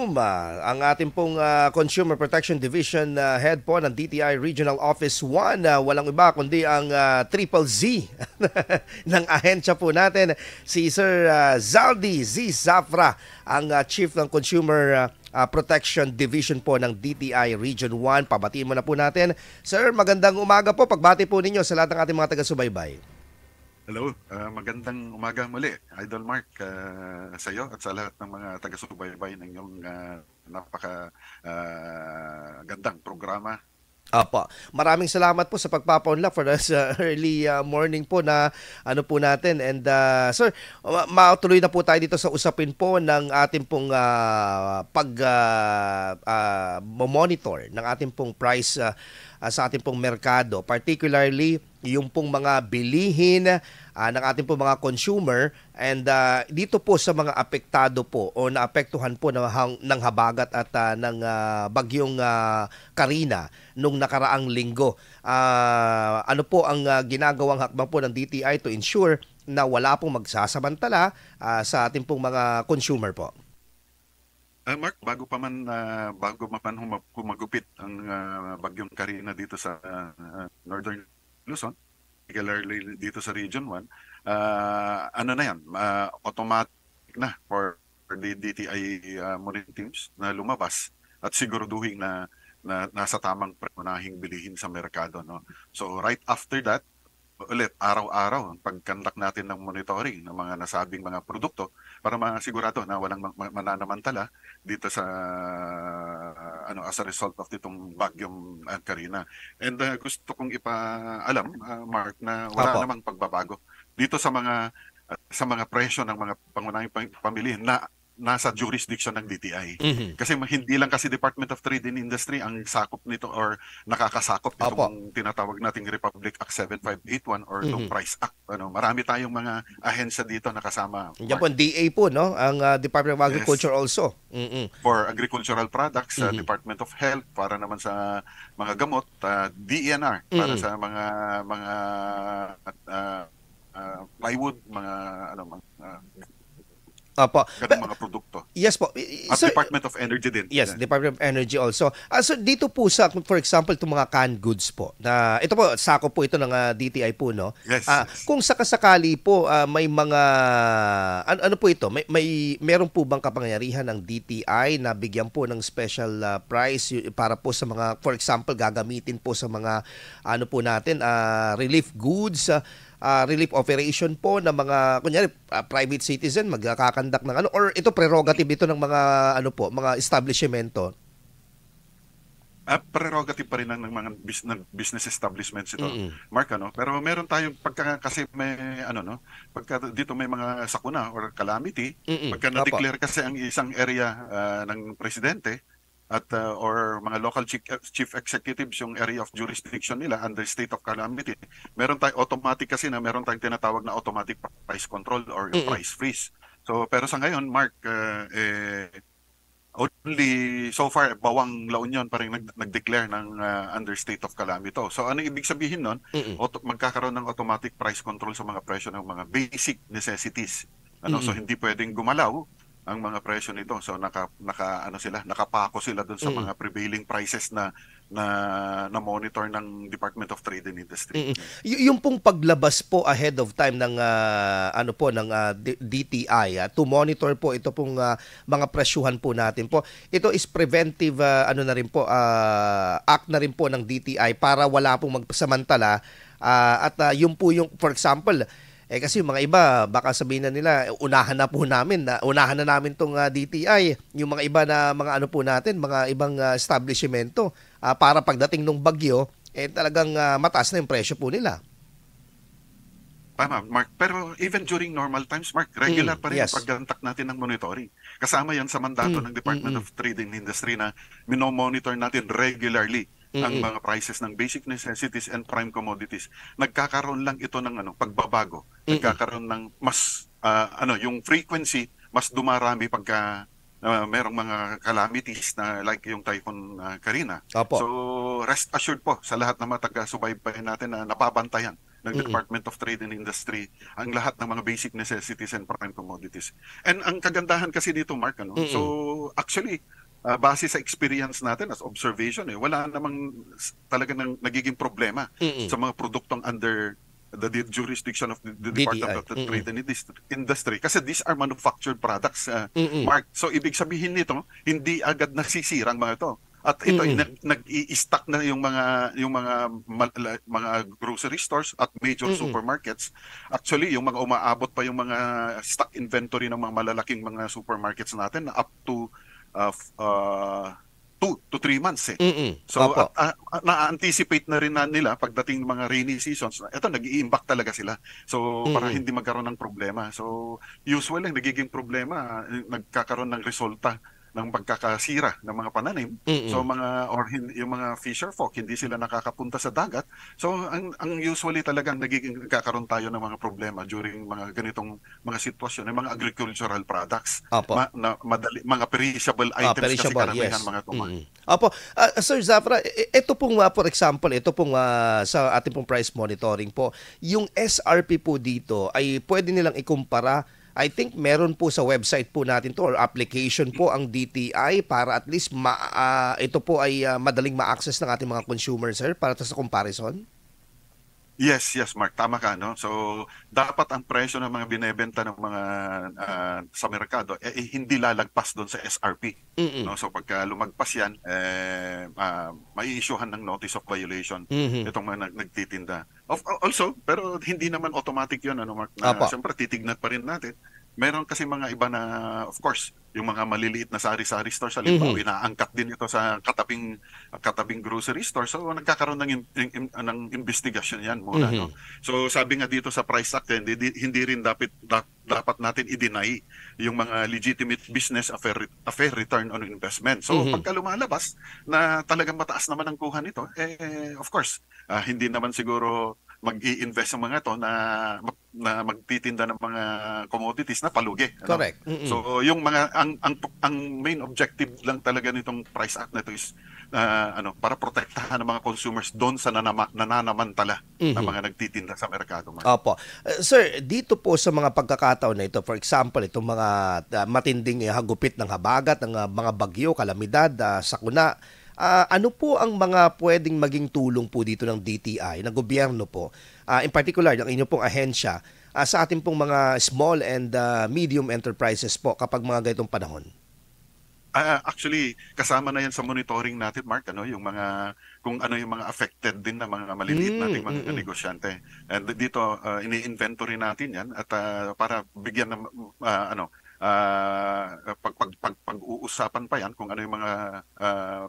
Zoom ang ating pong Consumer Protection Division Head po ng DTI Regional Office 1. Walang iba kundi ang Triple Z ng ahensya po natin, si Sir Zaldi Z. Zafra, ang Chief ng Consumer Protection Division po ng DTI Region 1. Pabatiin mo na po natin. Sir, magandang umaga po. Pagbati po ninyo sa lahat ng ating mga taga-subaybay. Hello, magandang umaga muli, Idol Mark, sa iyo at sa lahat ng mga taga-subaybay ng iyong napaka-gandang programa. Apo. Maraming salamat po sa pagpapaunlak for this early morning po na ano po natin. And sir, matuloy na po tayo dito sa usapin po ng ating pong monitor ng ating pong price sa ating pong merkado, particularly yung pong mga bilihin ng ating pong mga consumer, and dito po sa mga apektado po o naapektuhan po ng habagat at ng bagyong Karina nung nakaraang linggo. Ano po ang ginagawang hakbang po ng DTI to ensure na wala pong magsasamantala sa ating pong mga consumer po? Mark, bago pa man humagupit ang bagyong Karina dito sa Northern Luzon, particularly dito sa Region 1, ano na yan, automatic na for the DTI monitoring teams na lumabas at siguraduhin na nasa tamang pangunahing bilihin sa merkado. No? So right after that, ulit araw-araw ang pagkandak natin ng monitoring ng mga nasabing mga produkto para masigurado na walang mananamantala dito sa as a result of itong bagyong Karina. And gusto kong ipaalam, Mark, na wala namang pagbabago dito sa mga presyo ng mga pangunahing pamilihan na nasa jurisdiction ng DTI. Kasi hindi lang kasi Department of Trade and Industry ang sakop nito or nakakasakop itong tinatawag nating Republic Act 7581 or itong Price Act. Marami tayong mga ahensya dito na kasama. Yan po, DA po, no? Ang Department of Agriculture also. For agricultural products, Department of Health para naman sa mga gamot, DENR para sa mga plywood, mga mga produkto. Yes po. At sir, Department of Energy din. Yes, Department of Energy also. So dito po sa, for example, itong mga canned goods po, na ito po, sako po ito ng DTI po, no? Yes, kung sakasakali po, may mga, ano po ito, meron po bang kapangyarihan ng DTI na bigyan po ng special price para po sa mga, for example, gagamitin po sa mga, ano po natin, relief goods, relief operation po ng mga kunyari private citizen magkakandak ng ano, or ito prerogative ito ng mga mga establishmento? Prerogative pa rin ng mga business establishments ito, Mark, pero meron tayong kasi may pagka dito may mga sakuna or calamity, pagka na-declare kasi ang isang area ng presidente at or mga local chief executives yung area of jurisdiction nila under state of calamity, meron tayong automatic kasi na meron tayong tinatawag na automatic price control or price freeze. So pero sa ngayon, Mark, only so far bawang La Union pa rin nag-declare ng under state of calamity. So ano ibig sabihin nun? Magkakaroon ng automatic price control sa mga presyo ng mga basic necessities. So hindi pwedeng gumalaw ang mga presyo nito. So nakapako sila doon sa mga prevailing prices na monitor ng Department of Trade and Industry. Yung pong paglabas po ahead of time ng DTI to monitor po ito pong mga presyuhan po natin po. Ito is preventive na rin po act na rin po ng DTI para wala pong magsamantala at yung po yung, for example, kasi yung mga iba, baka sabihin na nila, unahan na namin tong DTI, yung mga iba na mga po natin, mga ibang establishmento, para pagdating ng bagyo, talagang mataas na yung presyo po nila. Tama, Mark. Pero even during normal times, Mark, regular pa rin yung paggantak natin ng monitoring. Kasama yan sa mandato ng Department of Trade and Industry na minomonitor natin regularly ang mga prices ng basic necessities and prime commodities. Nagkakaroon lang ito ng pagbabago. Nagkakaroon ng mas yung frequency mas dumarami pagka merong mga calamities na like yung Typhoon Karina. So rest assured po sa lahat ng mga taga-subaybay natin na napabantayan ng Mm-mm. Department of Trade and Industry ang lahat ng mga basic necessities and prime commodities. And ang kagandahan kasi dito, Mark, ano, so Mm-mm. actually, base sa experience natin as observation, wala namang talaga nagiging problema Mm-mm. sa mga produktong under the jurisdiction of the Department DTI. of the Mm-mm. Trade and Industry kasi these are manufactured products, Mm-mm. Mark. So ibig sabihin nito, hindi agad nasisirang mga ito. At ito Mm-mm. nag-i-stock na yung mga grocery stores at major Mm-mm. supermarkets. Actually, yung mga umaabot pa yung mga stock inventory ng mga malalaking mga supermarkets natin na up to uh, f- uh, 2 to 3 months. Mm-mm. So Opo. at na-anticipate na rin nila pagdating ng mga rainy seasons. Ito nag-i-impact talaga sila. So para Mm-mm. hindi magkaroon ng problema. So usually nagiging problema, nagkakaroon ng resulta ng pagkakasira ng mga pananim. So Mm-mm. yung mga fisher folk hindi sila nakakapunta sa dagat. So ang usually talagang nagiging nagkakaroon tayo ng mga problema during mga ganitong mga sitwasyon ng mga agricultural products. Opo. Mga perishable items kasi Perishable, karamihan yes. mga Mm. Opo. Sir Zafra, ito pong, for example, ito pong sa ating pong price monitoring po, yung SRP po dito ay pwede nilang ikumpara. I think meron po sa website po natin to or application po ang DTI para at least ito po ay madaling ma-access ng ating mga consumer, sir, para sa comparison. Yes, yes, Mark, tama ka, no? So, dapat ang presyo ng mga binebenta ng mga sa merkado hindi lalagpas doon sa SRP, Mm. no? So, pagka lumagpas 'yan, mai-issuehan ng notice of violation Mhm. itong mga nagtitinda. Also, pero hindi naman automatic 'yun, ano, Mark, na Opo. siyempre titignan pa rin natin. Meron kasi mga iba na, of course, yung mga maliliit na sari-sari stores, halimbawa, Mhm. inaangkat din ito sa katabing grocery store. So nagkakaroon ng investigasyon yan muna, Mhm. no? So sabi nga dito sa Price Act, hindi rin dapat natin i-deny yung mga legitimate business a fair return on investment. So Mhm. pagka lumalabas na talagang mataas naman ang kuha nito, of course, hindi naman siguro mag-i-invest ang mga to na magtitinda ng mga commodities na palugi, ano? Correct. Mm. So yung mga ang main objective lang talaga nitong Price Act na ito is para protektahan ng mga consumers doon sa nananamantala na Mhm. mga nagtitinda sa merkado, Mark. Opo. Sir, dito po sa mga pagkakataon na ito, for example, itong mga matinding hagupit ng habagat, ng mga bagyo, kalamidad, sakuna, ano po ang mga pwedeng maging tulong po dito ng DTI, ng gobyerno po, in particular, ng inyong pong ahensya, sa ating pong mga small and medium enterprises po kapag mga ganitong panahon? Actually, kasama na yan sa monitoring natin, Mark, kung ano yung mga affected din na mga maliliit Mm, nating mga mm. negosyante. And dito, ini-inventory natin yan at para bigyan ng pag-uusapan pa yan kung ano yung mga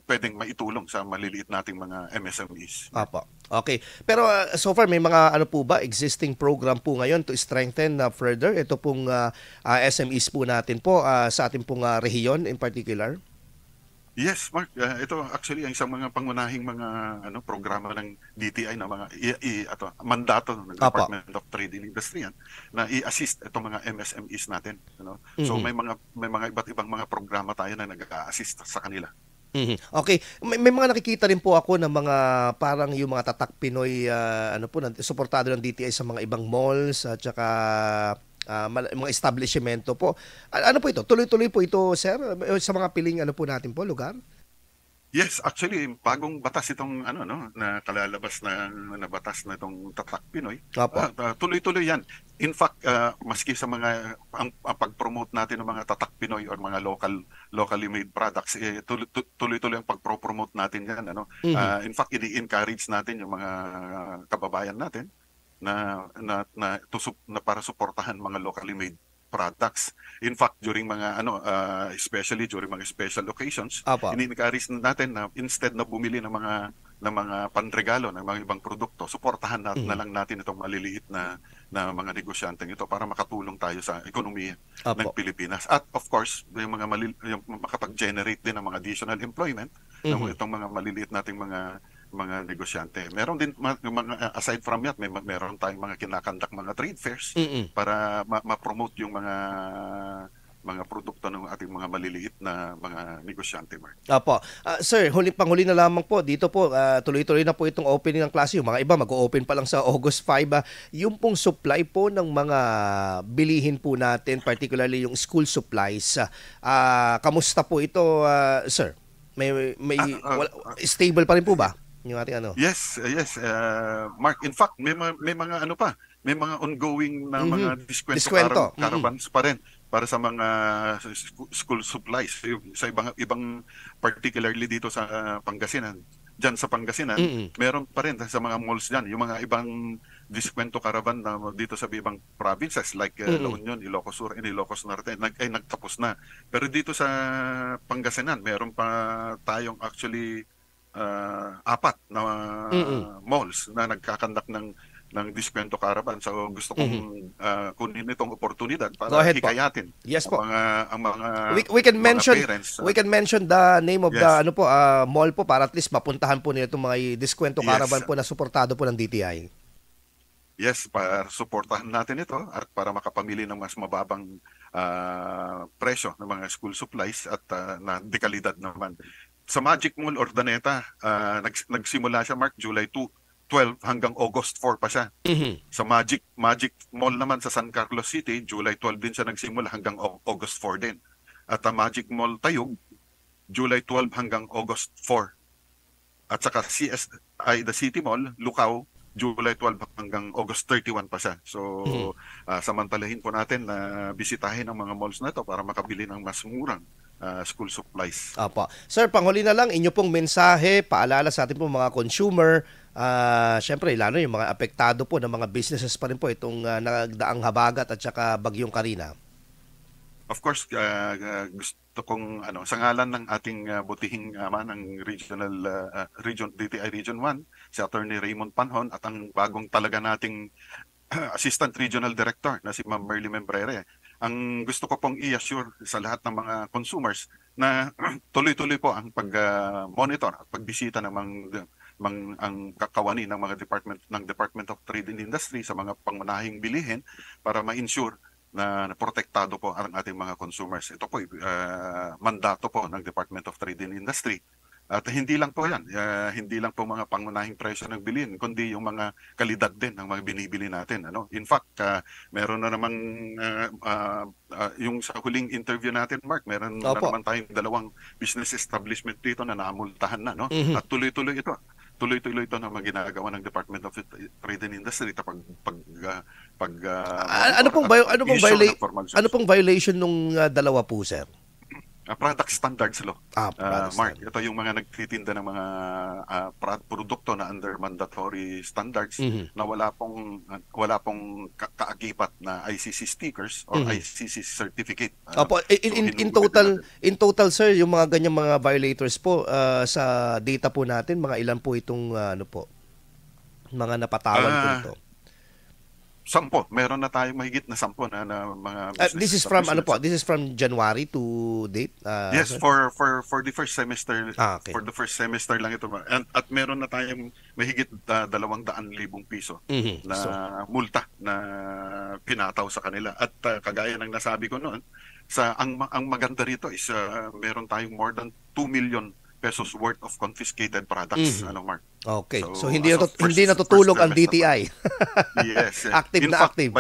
pwedeng maitulong sa maliliit nating mga MSMEs, Mark. Opo. Okay. Pero so far may mga ano po ba existing program po ngayon to strengthen further ito pong SMEs po natin po sa ating pong rehiyon in particular? Yes, Mark. Ito actually ang isang mga pangunahing mga programa ng DTI na mga mandato ng Opo. Department of Trade and Industry yan, na i-assist itong mga MSMEs natin, So Mhm. may mga iba't ibang mga programa tayo na nag-a-assist sa kanila. Mhm. Okay. May mga nakikita rin po ako ng mga parang yung mga Tatak Pinoy suportado ng DTI sa mga ibang malls at saka mga establishmento po. Ano po ito? Tuloy-tuloy po ito, sir, sa mga piling po natin po lugar? Yes, actually bagong batas itong na kalalabas na batas na itong Tatak Pinoy. Opo. Tuloy-tuloy yan. In fact, maski sa ang pag-promote natin ng mga Tatak Pinoy or mga locally made products, tuloy-tuloy ang pag-promote natin yan, Mhm. In fact, ini-encourage natin yung mga kababayan natin na para suportahan mga locally made products. In fact, during mga especially during mga special occasions, Opo. ini-encourage natin na instead na bumili ng mga panregalo ng mga ibang produkto, suportahan na Mhm. lang natin itong maliliit na mga negosyanteng ito para makatulong tayo sa ekonomiya ng Opo. Pilipinas. At of course, yung makapag-generate din ng mga additional employment ng Mhm. itong mga maliliit nating mga negosyante. Meron din aside from that, meron tayong mga kinakandak mga trade fairs Mhm. para ma-promote yung mga produkto ng ating mga maliliit na mga negosyante, Mark. Opo. Sir, panghuli na lamang po. Dito po, tuloy-tuloy na po itong opening ng klase. Yung mga iba, mag-o-open pa lang sa August 5. Yung pong supply po ng mga bilihin po natin, particularly yung school supplies, kamusta po ito, sir? Stable pa rin po ba? Yung ating ano? Yes, Mark. In fact, may mga ano pa, may mga ongoing na mga Diskwento. caravans pa rin para sa mga school supplies sa ibang particularly dito sa Pangasinan. Diyan sa Pangasinan, meron pa rin sa mga malls diyan, yung mga ibang diskwento caravan na dito sa ibang provinces like La Union, Ilocos Sur, and Ilocos Norte nagtapos na. Pero dito sa Pangasinan, meron pa tayong actually apat na malls na nagkakandak ng diskwento caravan. So gusto kong kunin itong oportunidad para hikayatin yes po. ang mga we can mention parents. We can mention the name of the mall po para at least mapuntahan po nila itong mga diskwento caravan po na suportado po ng DTI. Yes, para suportahan natin ito at para makapamili ng mas mababang presyo ng mga school supplies at na dekalidad naman. Sa Magic Mall Ordaneta, nagsimula siya, Mark, July 12 hanggang August 4 pa siya. Sa Magic Mall naman sa San Carlos City, July 12 din siya nagsimula hanggang August 4 din. At ang Magic Mall Tayug, July 12 hanggang August 4. At saka the City Mall, Lucao, July 12 hanggang August 31 pa siya. So, samantalahin po natin na bisitahin ang mga malls na ito para makabili ng mas murang school supplies. Opo. Sir, panghuli na lang, inyo pong mensahe, paalala sa ating pong mga consumer, syempre, lalo yung mga apektado po ng mga businesses pa rin po itong nagdaang habagat at saka bagyong Karina. Of course, gusto kong sa ngalan ng ating butihing ama ng DTI Region 1, si Attorney Raymond Panhon at ang bagong talaga nating Assistant Regional Director na si Ma'am Merly Membrere. Ang gusto ko pong i-assure sa lahat ng mga consumers na tuloy-tuloy po ang pag-monitor at pagbisita ng ang kakawani ng mga Department of Trade and Industry sa mga pangunahing bilihin para ma-ensure na protektado po ang ating mga consumers. Ito po mandato po ng Department of Trade and Industry. At hindi lang po yan, hindi lang po mga pangunahing presyo ng bilhin, kundi yung mga kalidad din ng mga binibili natin. In fact, meron na namang, yung sa huling interview natin, Mark, meron na naman tayong 2 business establishment dito na naamultahan na. At tuloy-tuloy ito. Tuloy-tuloy ito na ginagawa ng Department of Trade and Industry ano pong violation nung dalawa po, sir? Product standards law. Mark, standard. ito yung mga nagtitinda ng mga produkto na under mandatory standards na wala pong kaakibat na ICC stickers or ICC certificate. Opo, in total sir, yung mga ganyang mga violators po sa data po natin, mga ilan po itong mga napatawan po ito? 10. Meron na tayong mahigit na 10 na mga this is from This is from January to date? Yes, for the first semester. Okay. For the first semester lang ito. At meron na tayong mahigit 200,000 piso na multa na pinataw sa kanila. At kagaya ng nasabi ko noon, ang maganda rito is meron tayong more than 2 million pesos worth of confiscated products, Mark. Okay. So hindi natutulog ang DTI. Yes. Active.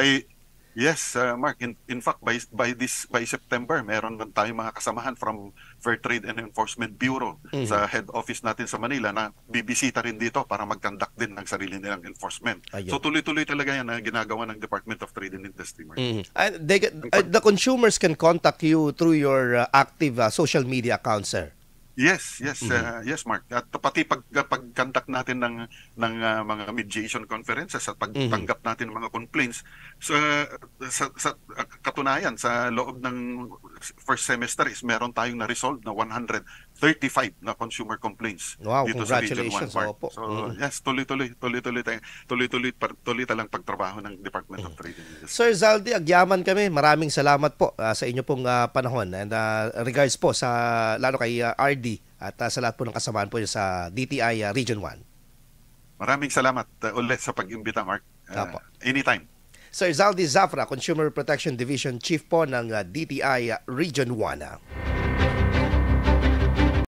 Yes, Mark. In fact, by September, meron na tayong mga kasamahan from Fair Trade and Enforcement Bureau sa head office natin sa Manila na bibisita rin dito para mag-conduct din ng sarili nilang enforcement. Ayun. So tuloy-tuloy talaga yan na ginagawa ng Department of Trade and Industry, Mark. The consumers can contact you through your active social media account, sir. Yes, Mark. At pati pag-conduct natin ng mga mediation conferences at pagtanggap natin ng mga complaints sa katunayan sa loob ng first semester is meron tayong na-resolve na 135 na consumer complaints. Wow, dito sa Region 1, Mark. Opo. So, yes, tuloy talang pagtrabaho ng Department of Trade and Industry. Sir Zaldi, agyaman kami. Maraming salamat po sa inyo pong panahon and regards po sa lalo kay RD at sa lahat po ng kasamaan po sa DTI Region 1. Maraming salamat ulit sa pag-imbita, Mark. Anytime. Sir Zaldi Zafra, Consumer Protection Division Chief po ng DTI Region 1.